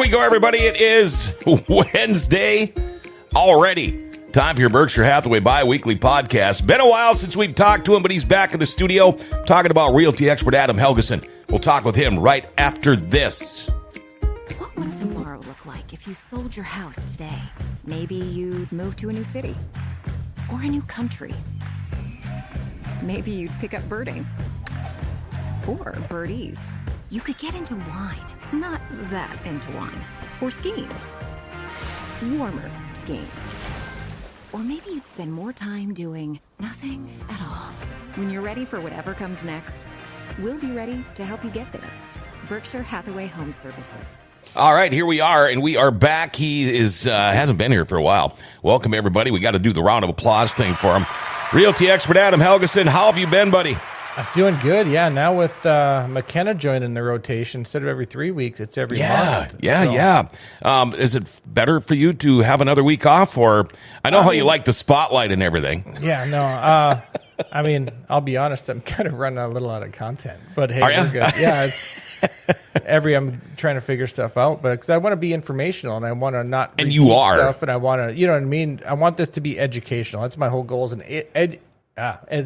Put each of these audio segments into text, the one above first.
we go, everybody. It is Wednesday already. Time for your Berkshire Hathaway bi-weekly podcast. Been a while since we've talked to him, but he's back in the studio talking about realty expert Adam Helgeson. We'll talk with him right after this. What would tomorrow look like if you sold your house today? Maybe you'd move to a new city or a new country. Maybe you'd pick up birding or birdies. You could get into wine. Not that into wine. Or skiing. Warmer skiing. Or maybe you'd spend more time doing nothing at all. When you're ready for whatever comes next, we'll be ready to help you get there. Berkshire Hathaway Home Services. All right, here we are, and we are back. He hasn't been here for a while. Welcome, everybody. We got to do the round of applause thing for him. Realty expert Adam Helgeson, how have you been, buddy? I'm doing good, yeah. Now with McKenna joining the rotation, instead of every 3 weeks, it's every month. Yeah. Is it better for you to have another week off? Or I know how you like the spotlight and everything. Yeah, no. I mean, I'll be honest, I'm kind of running a little out of content. But hey, we're good. Yeah, I'm trying to figure stuff out, but because I want to be informational and I want to not and you are stuff, and I want to, you know what I mean? I want this to be educational. That's my whole goal as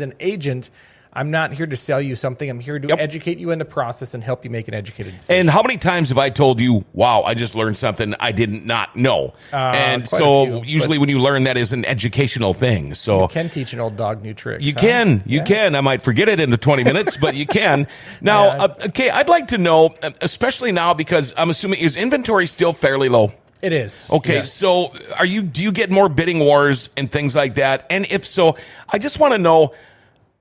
an agent. I'm not here to sell you something. I'm here to educate you in the process and help you make an educated decision. And how many times have I told you, wow, I just learned something I did not know? And so usually when you learn, that is an educational thing. So you can teach an old dog new tricks. You can. I might forget it in the 20 minutes, but you can. Now, okay, I'd like to know, especially now, because I'm assuming, is inventory still fairly low? It is. Okay, yes. So do you get more bidding wars and things like that? And if so, I just want to know,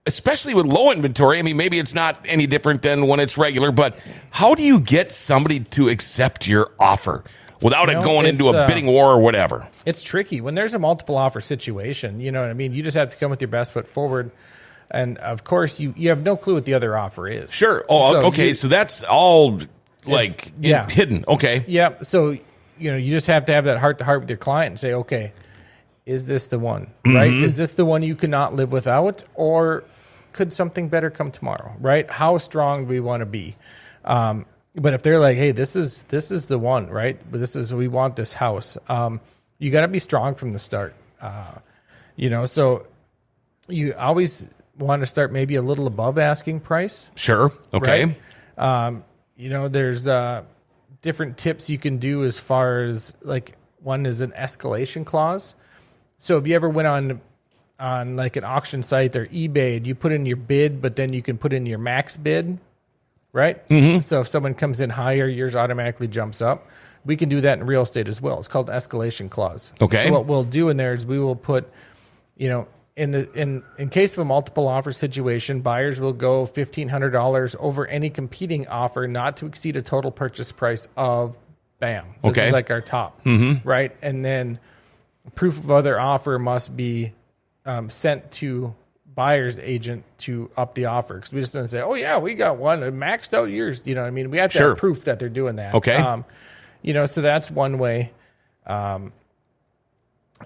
especially with low inventory, I mean, maybe it's not any different than when it's regular, but how do you get somebody to accept your offer without it going into a bidding war or whatever? It's tricky. When there's a multiple offer situation, you know what I mean? You just have to come with your best foot forward. And, of course, you have no clue what the other offer is. Sure. Oh, okay. So that's all, hidden. Okay. Yeah. So, you know, you just have to have that heart-to-heart with your client and say, okay, is this the one, right? Is this the one you cannot live without, or could something better come tomorrow, right? How strong do we want to be? But if they're like, hey, this is the one, right? We want this house. You got to be strong from the start. So you always want to start maybe a little above asking price. Sure. Okay. Right? There's different tips you can do as far as, like, one is an escalation clause. So if you ever went on like an auction site or eBay, and you put in your bid, but then you can put in your max bid, right? Mm-hmm. So if someone comes in higher, yours automatically jumps up. We can do that in real estate as well. It's called escalation clause. Okay. So what we'll do in there is we will put, in case of a multiple offer situation, buyers will go $1,500 over any competing offer not to exceed a total purchase price of bam. This is like our top, right? And then proof of other offer must be sent to buyer's agent to up the offer, because we just don't say, oh yeah, we got one maxed out yours. You know what I mean? We have to have proof that they're doing that. Okay. So that's one way.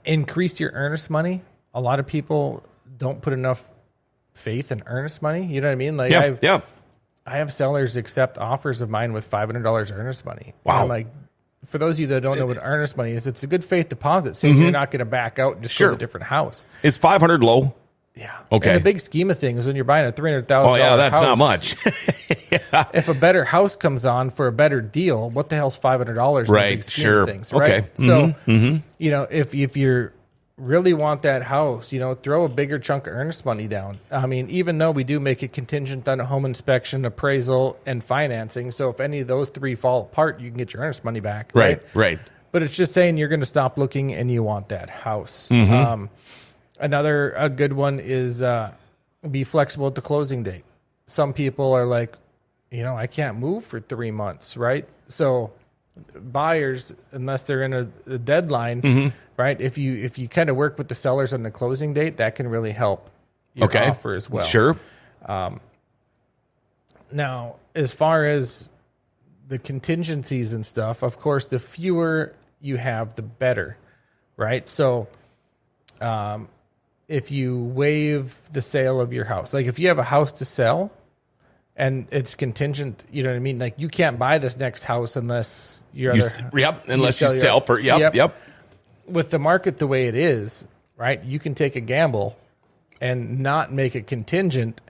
Increase your earnest money. A lot of people don't put enough faith in earnest money. You know what I mean? Like I have sellers accept offers of mine with $500 earnest money. Wow. I'm like, for those of you that don't know what earnest money is, it's a good faith deposit. So you're not going to back out and just go to a different house. Is $500 low? Yeah. Okay. In the big scheme of things, when you're buying a $300,000 that's house, not much. If a better house comes on for a better deal, what the hell's $500 in the big scheme of things, right? Okay. So, if you're really want that house, throw a bigger chunk of earnest money down. I mean, even though we do make it contingent on a home inspection, appraisal, and financing, so if any of those three fall apart, you can get your earnest money back. Right. But it's just saying you're going to stop looking and you want that house. A good one is be flexible at the closing date. Some people are like, I can't move for 3 months, right? So buyers, unless they're in a deadline, right? If you kind of work with the sellers on the closing date, that can really help your offer as well. Sure. Now, as far as the contingencies and stuff, of course, the fewer you have, the better, right? So if you waive the sale of your house, like if you have a house to sell and it's contingent. You know what I mean? Like you can't buy this next house unless you're unless you sell for yep. With the market the way it is, right? You can take a gamble and not make it contingent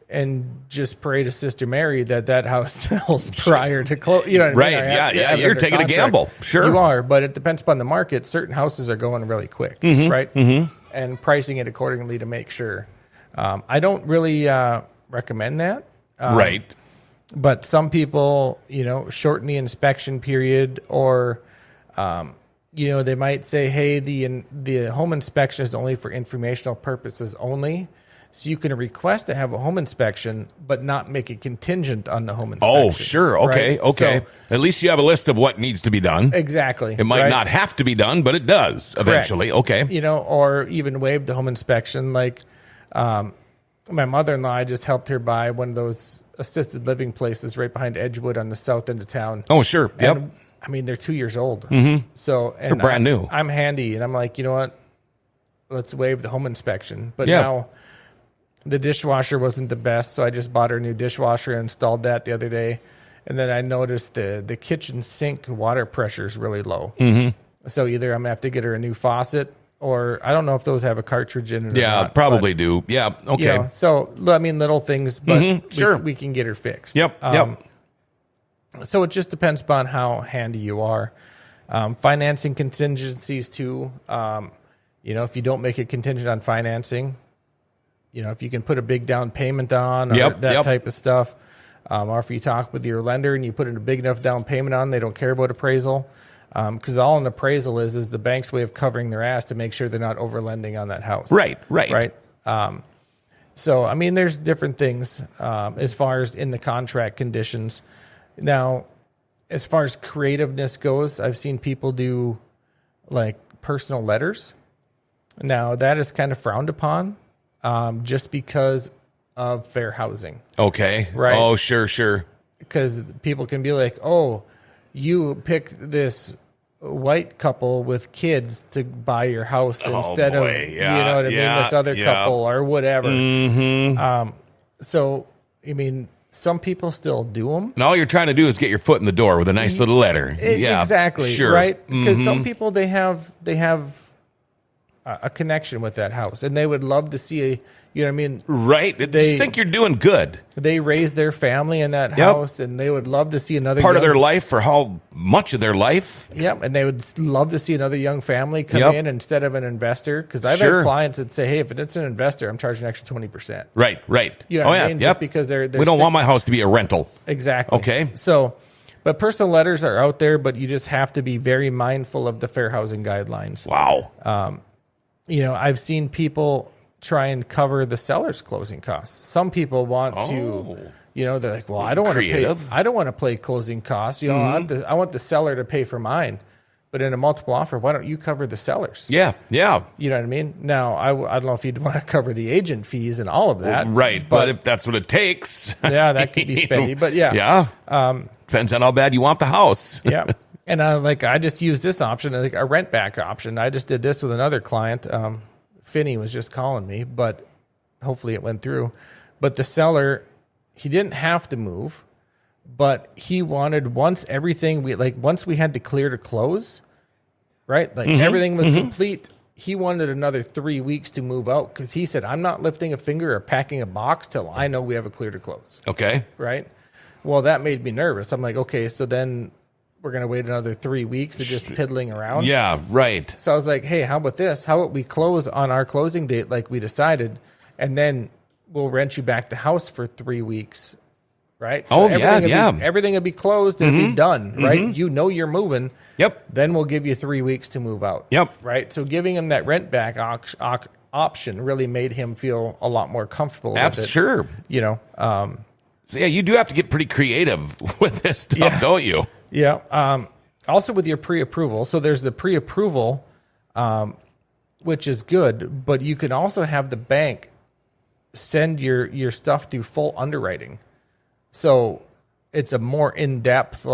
and just pray to Sister Mary that house sells prior to close. You know what I mean? Right. Yeah. You're taking a gamble. Sure. You are, but it depends upon the market. Certain houses are going really quick, right? Mm-hmm. And pricing it accordingly to make sure. I don't really recommend that. Right. But some people, shorten the inspection period or, they might say, hey, the home inspection is only for informational purposes only. So you can request to have a home inspection, but not make it contingent on the home inspection. Oh, sure. Okay. Right? Okay. So, at least you have a list of what needs to be done. Exactly. It might not have to be done, but it does eventually. Correct. Okay. Or even waive the home inspection. Like my mother-in-law, I just helped her buy one of those assisted living places right behind Edgewood on the south end of town. Oh, sure. Yep. And, I mean, they're 2 years old. Mm-hmm. So they're brand new. I'm handy, and I'm like, you know what? Let's waive the home inspection. But now the dishwasher wasn't the best, so I just bought her a new dishwasher and installed that the other day. And then I noticed the kitchen sink water pressure is really low. Mm-hmm. So either I'm going to have to get her a new faucet, or I don't know if those have a cartridge in it or not. Probably do. Yeah, okay. So, I mean, little things, but sure. we can get her fixed. Yep. So it just depends upon how handy you are. Financing contingencies too. If you don't make it contingent on financing, if you can put a big down payment on or that type of stuff, or if you talk with your lender and you put in a big enough down payment on, they don't care about appraisal. Because all an appraisal is the bank's way of covering their ass to make sure they're not overlending on that house. Right. So, I mean, there's different things as far as in the contract conditions. Now, as far as creativeness goes, I've seen people do like personal letters. Now, that is kind of frowned upon just because of fair housing. Okay. Right. Oh, sure. Because people can be like, oh, you picked this white couple with kids to buy your house instead of, this other couple or whatever. Mm-hmm. So, I mean, some people still do them. And all you're trying to do is get your foot in the door with a nice little letter. Exactly. Sure. Right? Because some people, they have a connection with that house, and they would love to see Right. Just think you're doing good. They raised their family in that house, and they would love to see another part of their life for how much of their life. Yep, and they would love to see another young family come in instead of an investor. Because I've had clients that say, "Hey, if it's an investor, I'm charging an extra 20%." Right. You know what I mean? Just because they're we don't want my house to be a rental. Exactly. Okay. So, but personal letters are out there, but you just have to be very mindful of the fair housing guidelines. Wow. I've seen people try and cover the seller's closing costs. Some people want to, they're like, well, I don't want to pay. I don't want to pay closing costs. I want the seller to pay for mine. But in a multiple offer, why don't you cover the sellers? Yeah. You know what I mean? Now, I don't know if you'd want to cover the agent fees and all of that. Right. But if that's what it takes. Yeah, that could be spendy. But Yeah. Depends on how bad you want the house. Yeah. And I just used this option, like a rent back option. I just did this with another client. Finney was just calling me, but hopefully it went through. But the seller, he didn't have to move, but he wanted once we had the clear to close, right? Like everything was complete. He wanted another 3 weeks to move out because he said, I'm not lifting a finger or packing a box till I know we have a clear to close. Okay. Right? Well, that made me nervous. I'm like, okay, so then we're going to wait another 3 weeks of just piddling around. Yeah, right. So I was like, hey, how about this? How about we close on our closing date like we decided, and then we'll rent you back the house for 3 weeks, right? So everything will be closed and be done, right? You're moving. Yep. Then we'll give you 3 weeks to move out. Yep. Right? So giving him that rent back option really made him feel a lot more comfortable with it. Sure. So, you do have to get pretty creative with this stuff, don't you? Yeah. Also with your pre-approval. So there's the pre-approval, which is good, but you can also have the bank send your stuff through full underwriting. So it's a more in-depth,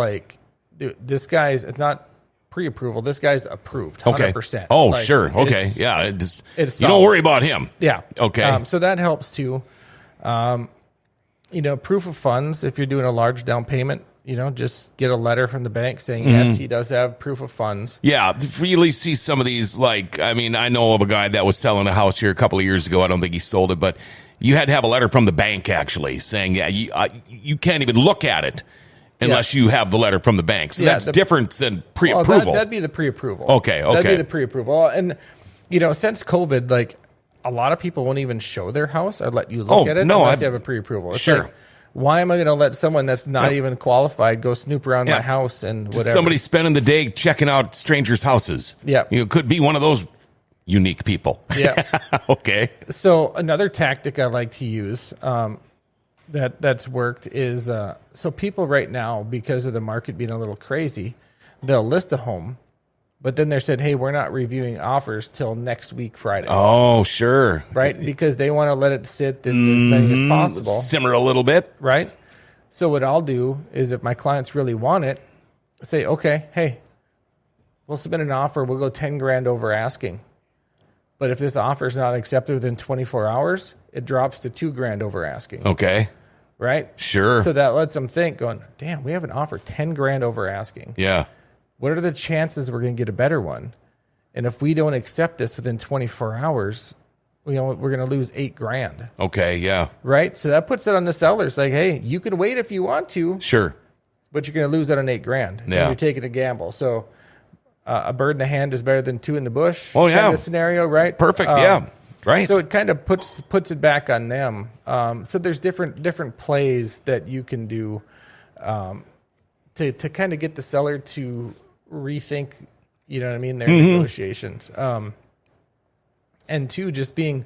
this guy's, it's not pre-approval. This guy's approved 100%. Okay. Oh, sure. Okay. It's you don't worry about him. Yeah. Okay. So that helps too. proof of funds. If you're doing a large down payment, just get a letter from the bank saying, yes, he does have proof of funds. Yeah, to really see some of these, I know of a guy that was selling a house here a couple of years ago. I don't think he sold it, but you had to have a letter from the bank actually saying, you can't even look at it unless you have the letter from the bank. So that's different than pre-approval. That'd be the pre-approval. Okay. That'd be the pre-approval. And, since COVID, a lot of people won't even show their house or let you look at it unless you have a pre-approval. It's sure. Why am I going to let someone that's not even qualified go snoop around my house and whatever? Somebody spending the day checking out strangers' houses. Yeah. Could be one of those unique people. Yeah. Okay. So another tactic I like to use that's worked is so people right now, because of the market being a little crazy, they'll list a home, but then they said, hey, we're not reviewing offers till next week, Friday. Oh, sure. Right? Because they want to let it sit as many as possible. Simmer a little bit. Right? So what I'll do is if my clients really want it, say, okay, hey, we'll submit an offer. We'll go 10 grand over asking. But if this offer is not accepted within 24 hours, it drops to 2 grand over asking. Okay. Right? Sure. So that lets them think, going, damn, we have an offer 10 grand over asking. Yeah. What are the chances we're going to get a better one? And if we don't accept this within 24 hours, we're going to lose 8 grand. Okay. Yeah. Right? So that puts it on the sellers. Like, hey, you can wait if you want to. Sure. But you're going to lose that on 8 grand. Yeah. You're taking a gamble. So a bird in the hand is better than 2 in the bush. Oh, yeah. Kind of scenario, right? Perfect. Yeah. Right. So it kind of puts it back on them. So there's different plays that you can do to kind of get the seller to rethink, their negotiations. And two, just being,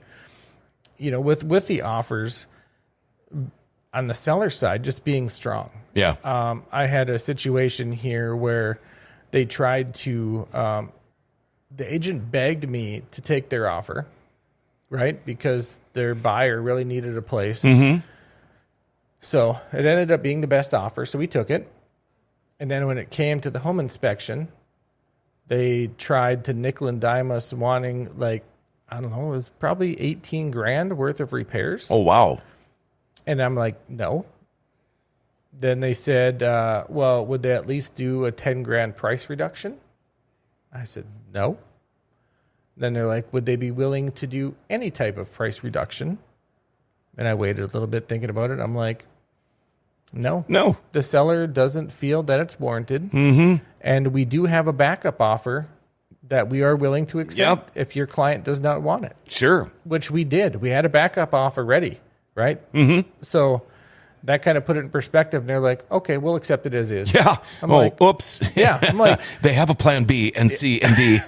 with the offers on the seller side, just being strong. Yeah. I had a situation here where they tried to, the agent begged me to take their offer, right? Because their buyer really needed a place. Mm-hmm. So it ended up being the best offer. So we took it. And then when it came to the home inspection, they tried to nickel and dime us wanting it was probably 18 grand worth of repairs. Oh, wow. And I'm like, no. Then they said, well, would they at least do a 10 grand price reduction? I said, no. Then they're like, would they be willing to do any type of price reduction? And I waited a little bit thinking about it. I'm like, no. The seller doesn't feel that it's warranted. Mm-hmm. And we do have a backup offer that we are willing to accept if your client does not want it. Sure. Which we did. We had a backup offer ready, right? Mm-hmm. So that kind of put it in perspective. And they're like, okay, we'll accept it as is. Yeah. I'm like, oops. Yeah. I'm like, they have a plan B and C and D.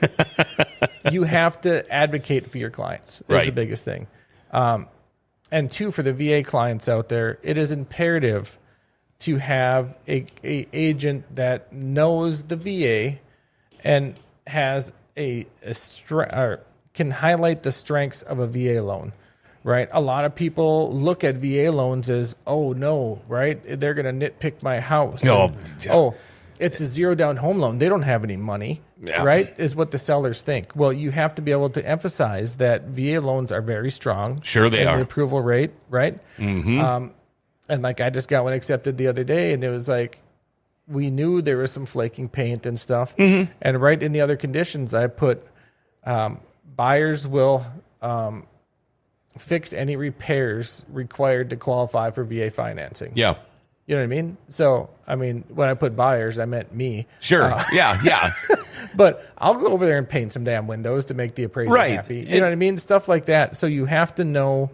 you have to advocate for your clients. Is the biggest thing. And two, for the VA clients out there, it is imperative to have a agent that knows the VA and has or can highlight the strengths of a VA loan, right? A lot of people look at VA loans as, oh no, right? They're going to nitpick my house. No. Oh, it's a zero down home loan. They don't have any money, right? Is what the sellers think. Well, you have to be able to emphasize that VA loans are very strong. Sure they are. The approval rate, right? Mm-hmm. And I just got one accepted the other day, and it was like, we knew there was some flaking paint and stuff. Mm-hmm. And right in the other conditions, I put buyers will fix any repairs required to qualify for VA financing. Yeah. You know what I mean? So, when I put buyers, I meant me. Sure. Yeah. But I'll go over there and paint some damn windows to make the appraiser happy. You know what I mean? Stuff like that. So you have to know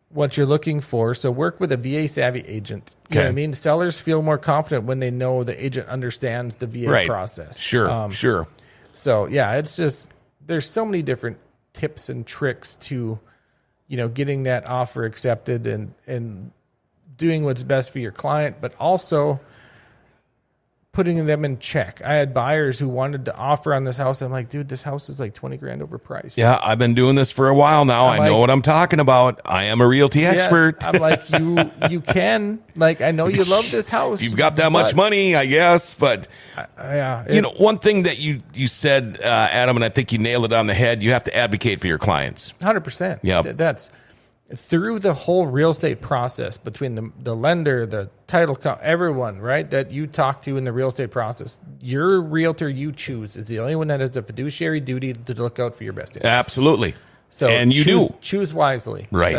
what you're looking for. So work with a VA savvy agent. You know what I mean? Sellers feel more confident when they know the agent understands the VA process. Sure. Sure. So it's just, there's so many different tips and tricks to, getting that offer accepted and doing what's best for your client, but also putting them in check. I had buyers who wanted to offer on this house. I'm like, dude, this house is like 20 grand overpriced. Yeah, I've been doing this for a while now. I know what I'm talking about. I am a realty expert. I'm like, you can. I know you love this house. You've got that much money, I guess. But, one thing that you said, Adam, and I think you nailed it on the head, you have to advocate for your clients. 100%. Yeah. through the whole real estate process between the lender, the title, everyone, right, that you talk to in the real estate process, your realtor you choose is the only one that has a fiduciary duty to look out for your best interest. Absolutely. So and you choose wisely. Right.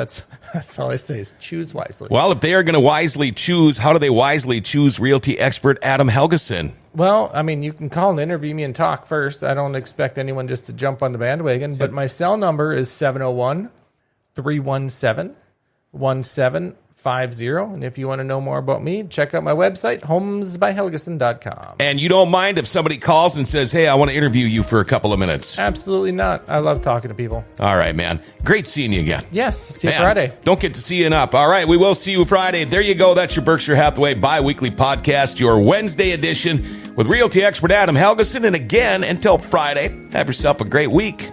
That's all I say is choose wisely. Well, if they are going to wisely choose, how do they wisely choose realty expert Adam Helgeson? Well, I mean, you can call and interview me and talk first. I don't expect anyone just to jump on the bandwagon, but my cell number is 701-317-1750. And if you want to know more about me, check out my website, homesbyhelgeson.com. And you don't mind if somebody calls and says, hey, I want to interview you for a couple of minutes? Absolutely not. I love talking to people. All right, man. Great seeing you again. Yes. See you Man, Friday. Don't get to see you enough. All right, we will see you Friday. There you go. That's your Berkshire Hathaway bi-weekly podcast, your Wednesday edition with realty expert Adam Helgeson. And again, until Friday, have yourself a great week.